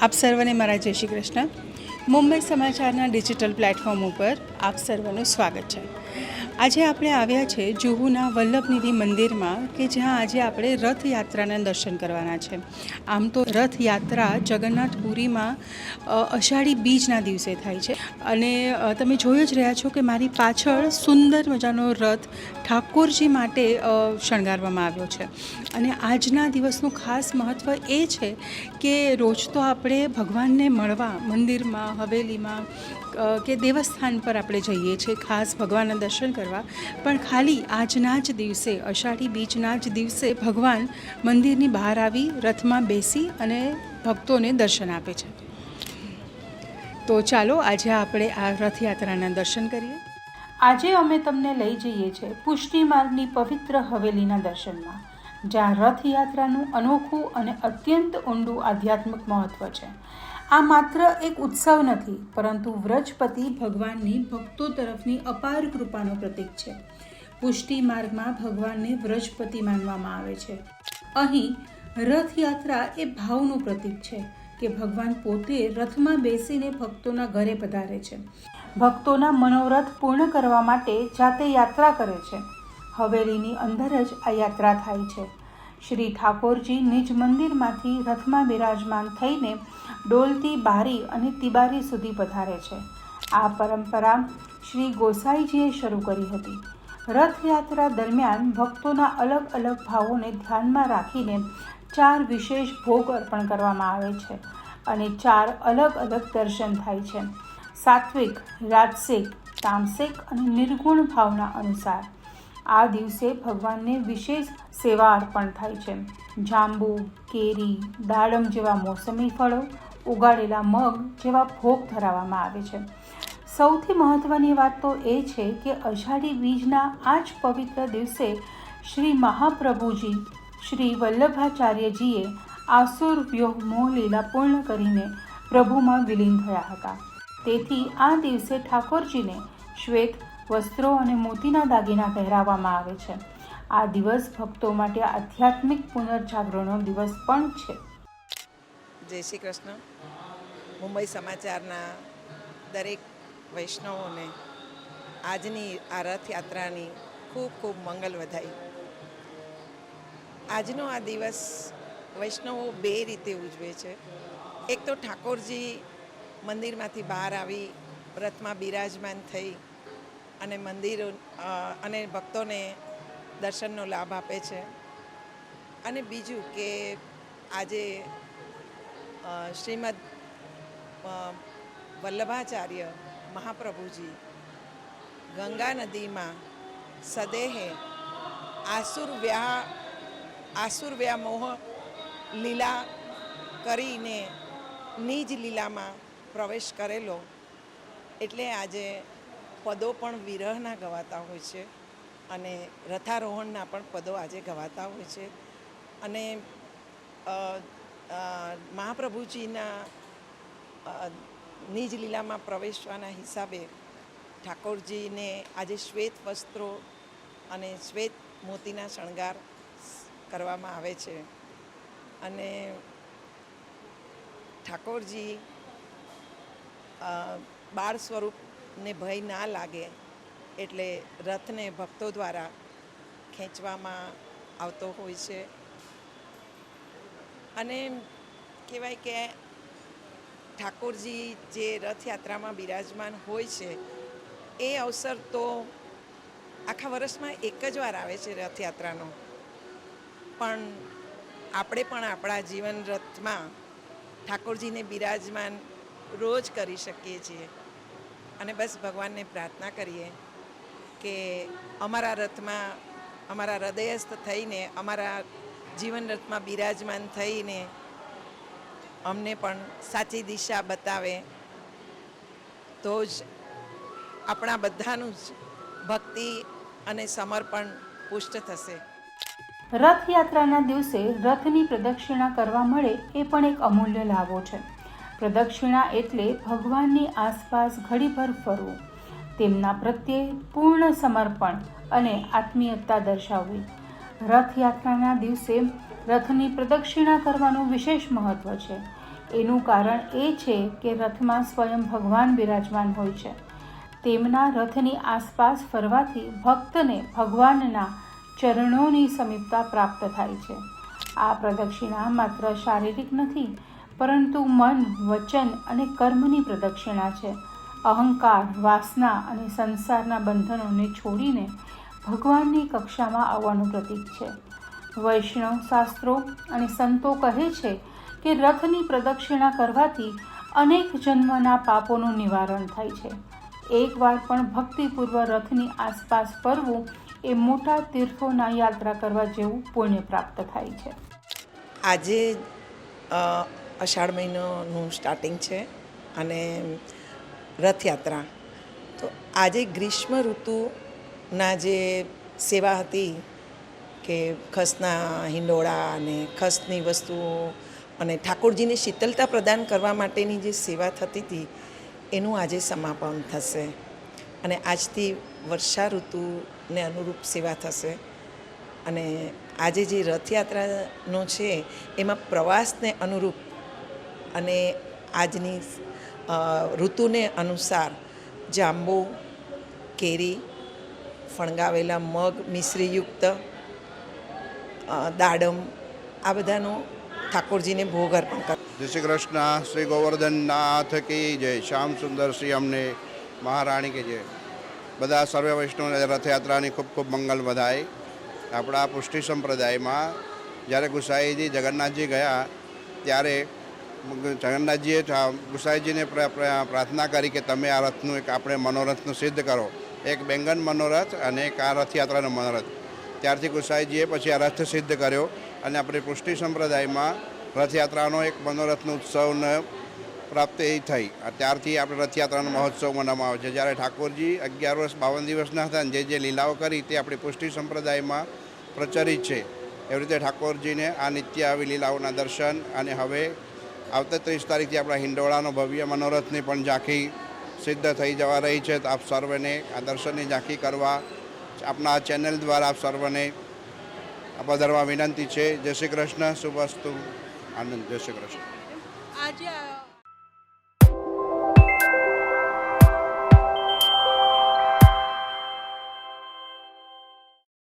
આપ સર્વને મારા જય શ્રી કૃષ્ણ. મુંબઈ સમાચારના ડિજિટલ પ્લેટફોર્મ ઉપર આપ સર્વનું સ્વાગત છે. આજે આપણે આવ્યા છે જુહુના વલ્લભનિધિ મંદિરમાં કે જ્યાં આજે આપણે રથયાત્રાના દર્શન કરવાના છે. આમ તો રથયાત્રા જગન્નાથપુરીમાં અષાઢી બીજના દિવસે થાય છે અને તમે જોઈ જ રહ્યા છો કે મારી પાછળ સુંદર મજાનો રથ ઠાકોરજી માટે શણગારવામાં આવ્યો છે. અને આજના દિવસનું ખાસ મહત્ત્વ એ છે કે રોજ તો આપણે ભગવાનને મળવા મંદિરમાં, હવેલીમાં કે દેવસ્થાન પર આપણે જઈએ છીએ ખાસ ભગવાનના દર્શન કરવા, પણ ખાલી આજના જ દિવસે, અષાઢી બીજના જ દિવસે ભગવાન મંદિરની બહાર આવી રથમાં બેસી અને ભક્તોને દર્શન આપે છે. તો ચાલો આજે આપણે આ રથયાત્રાના દર્શન કરીએ. આજે અમે તમને લઈ જઈએ છીએ પુષ્ટિ માર્ગની પવિત્ર હવેલીના દર્શનમાં, જ્યાં રથયાત્રાનું અનોખું અને અત્યંત ઊંડું આધ્યાત્મિક મહત્ત્વ છે. આ માત્ર એક ઉત્સવ નથી, પરંતુ વ્રજપતિ ભગવાનની ભક્તો તરફની અપાર કૃપાનો પ્રતીક છે. પુષ્ટિ માર્ગમાં ભગવાનને વ્રજપતિ માનવામાં આવે છે. અહીં રથયાત્રા એ ભાવનું પ્રતીક છે કે ભગવાન પોતે રથમાં બેસીને ભક્તોના ઘરે પધારે છે, ભક્તોના મનોરથ પૂર્ણ કરવા માટે જાતે યાત્રા કરે છે. હવેલીની અંદર જ આ યાત્રા થાય છે. શ્રી ઠાકોરજી નિજ મંદિરમાંથી રથમાં બિરાજમાન થઈને ડોલતી બારી અને તિબારી સુધી પધારે છે. આ પરંપરા શ્રી ગોસાઈજીએ શરૂ કરી હતી. રથયાત્રા દરમિયાન ભક્તોના અલગ અલગ ભાવોને ધ્યાનમાં રાખીને 4 વિશેષ ભોગ અર્પણ કરવામાં આવે છે અને 4 અલગ અલગ દર્શન થાય છે. સાત્વિક, રાજસિક, તામસિક અને નિર્ગુણ ભાવના અનુસાર આ દિવસે ભગવાનને વિશેષ સેવા અર્પણ થાય છે. જાંબુ, કેરી, દાડમ જેવા મોસમી ફળો, ઉગાડેલા મગ જેવા ભોગ ધરાવવામાં આવે છે. સૌથી મહત્ત્વની વાત તો એ છે કે અષાઢી બીજના આ જ પવિત્ર દિવસે શ્રી મહાપ્રભુજી શ્રી વલ્લભાચાર્યજીએ આસુર વ્યોહ મોહ લીલા પૂર્ણ કરીને પ્રભુમાં વિલીન થયા હતા. તેથી આ દિવસે ઠાકોરજીને શ્વેત વસ્ત્રો અને મોતીના દાગીના પહેરાવવામાં આવે છે. આ દિવસ ભક્તો માટે આધ્યાત્મિક પુનર્જાગરણનો દિવસ પણ છે. જય શ્રી કૃષ્ણ. મુંબઈ સમાચારના દરેક વૈષ્ણવોને આજની આ રથયાત્રાની ખૂબ ખૂબ મંગલ વધાઈ. આજનો આ દિવસ વૈષ્ણવો 2 રીતે ઉજવે છે. એક તો ઠાકોરજી મંદિરમાંથી બહાર આવી રથમાં બિરાજમાન થઈ અને મંદિર અને ભક્તોને દર્શનનો લાભ આપે છે. અને બીજું કે આજે શ્રીમદ વલ્લભાચાર્ય મહાપ્રભુજી ગંગા નદીમાં સદેહે આસુરવ્યા મોહ લીલા કરીને નિજ લીલામાં પ્રવેશ કરેલો, એટલે આજે પદો પણ વિરહના ગવાતા હોય છે અને રથારોહણના પણ પદો આજે ગવાતા હોય છે. અને મહાપ્રભુજીના નિજ લીલામાં પ્રવેશવાના હિસાબે ઠાકોરજીને આજે શ્વેત વસ્ત્રો અને શ્વેત મોતીના શણગાર કરવામાં આવે છે. અને ઠાકોરજી બાળ સ્વરૂપને ભય ના લાગે એટલે રથને ભક્તો દ્વારા ખેંચવામાં આવતો હોય છે. અને કહેવાય કે ઠાકોરજી જે રથયાત્રામાં બિરાજમાન હોય છે એ અવસર તો આખા વર્ષમાં એક જ વાર આવે છે રથયાત્રાનો, પણ આપણે પણ આપણા જીવન રથમાં ઠાકોરજીને બિરાજમાન રોજ કરી શકીએ છીએ. અને બસ ભગવાનને પ્રાર્થના કરીએ કે અમારા રથમાં, અમારા હૃદયસ્થ થઈને, અમારા જીવન રથમાં બિરાજમાન થઈને અમને પણ સાચી દિશા બતાવે, તો જ આપણા બધાનું જ ભક્તિ અને સમર્પણ પુષ્ટ થશે. રથયાત્રાના દિવસે રથની પ્રદક્ષિણા કરવા મળે એ પણ એક અમૂલ્ય લાભો છે. પ્રદક્ષિણા એટલે ભગવાનની આસપાસ ઘડીભર ફરવું, તેમના પ્રત્યે પૂર્ણ સમર્પણ અને આત્મીયતા દર્શાવવી. રથયાત્રાના દિવસે રથની પ્રદક્ષિણા કરવાનું વિશેષ મહત્ત્વ છે. એનું કારણ એ છે કે રથમાં સ્વયં ભગવાન બિરાજમાન હોય છે. તેમના રથની આસપાસ ફરવાથી ભક્તને ભગવાનના ચરણોની સમીપતા પ્રાપ્ત થાય છે. આ પ્રદક્ષિણા માત્ર શારીરિક નથી, પરંતુ મન, વચન અને કર્મની પ્રદક્ષિણા છે. અહંકાર, વાસના અને સંસારના બંધનોને છોડીને ભગવાનની કક્ષામાં આવવાનું પ્રતીક છે. વૈષ્ણવ શાસ્ત્રો અને સંતો કહે છે કે રથની પ્રદક્ષિણા કરવાથી અનેક જન્મના પાપોનું નિવારણ થાય છે. એકવાર પણ ભક્તિપૂર્વક રથની આસપાસ ફરવું એ મોટા તીર્થોના યાત્રા કરવા જેવું પુણ્ય પ્રાપ્ત થાય છે. આજે અષાઢ મહિનાનું સ્ટાર્ટિંગ છે અને રથયાત્રા. તો આજે ગ્રીષ્મ ઋતુના જે સેવા હતી કે ખસના હિંડોળા અને ખસની વસ્તુઓ અને ઠાકોરજીને શીતળતા પ્રદાન કરવા માટેની જે સેવા થતી હતી એનું આજે સમાપન થશે અને આજથી વર્ષા ઋતુને અનુરૂપ સેવા થશે. અને આજે જે રથયાત્રાનો છે એમાં પ્રવાસને અનુરૂપ અને આજની ઋતુને અનુસાર જાંબુ, કેરી, ફણગાવેલા મગ, મિશ્રીયુક્ત દાડમ, આ બધાનો ઠાકોરજીને ભોગ અર્પણ કરે. જય શ્રી કૃષ્ણ. શ્રી ગોવર્ધનનાથ કી જય. શ્યામ સુંદર શ્રી અમને મહારાણી કે જય. બધા સર્વે વૈષ્ણવ રથયાત્રાની ખૂબ ખૂબ મંગલ વધાય. આપણા પુષ્ટિ સંપ્રદાયમાં જ્યારે ગુસાઈજી જગન્નાથજી ગયા ત્યારે જગન્નાથજીએ ગુસાઈજીને પ્રાર્થના કરી કે તમે આ રથનું એક આપણે મનોરથનું સિદ્ધ કરો, એક બેંગન મનોરથ અને એક આ રથયાત્રાનો મનોરથ. ત્યારથી ગુસાઈજીએ પછી આ રથ સિદ્ધ કર્યો અને આપણી પુષ્ટિ સંપ્રદાયમાં રથયાત્રાનો એક મનોરથનો ઉત્સવને પ્રાપ્તિ થઈ. ત્યારથી આપણે રથયાત્રાનો મહોત્સવ મનાવવામાં આવે છે. જ્યારે ઠાકોરજી 11 વર્ષ 52 દિવસના હતા અને જે લીલાઓ કરી તે આપણી પુષ્ટિ સંપ્રદાયમાં પ્રચલિત છે. એવી રીતે ઠાકોરજીને આ નિત્ય આવી લીલાઓના દર્શન અને હવે આવતા 30 તારીખથી આપણા હિંડોળાનો ભવ્ય મનોરથની પણ ઝાંખી સિદ્ધ થઈ જવા રહી છે. તો આપ સર્વને આ દર્શનની ઝાંખી કરવા આપણા આ ચેનલ દ્વારા આપ સર્વને પધારવા વિનંતી છે. જય શ્રી કૃષ્ણ. શુભસ્તુ. આનંદ. જય શ્રી કૃષ્ણ. આજે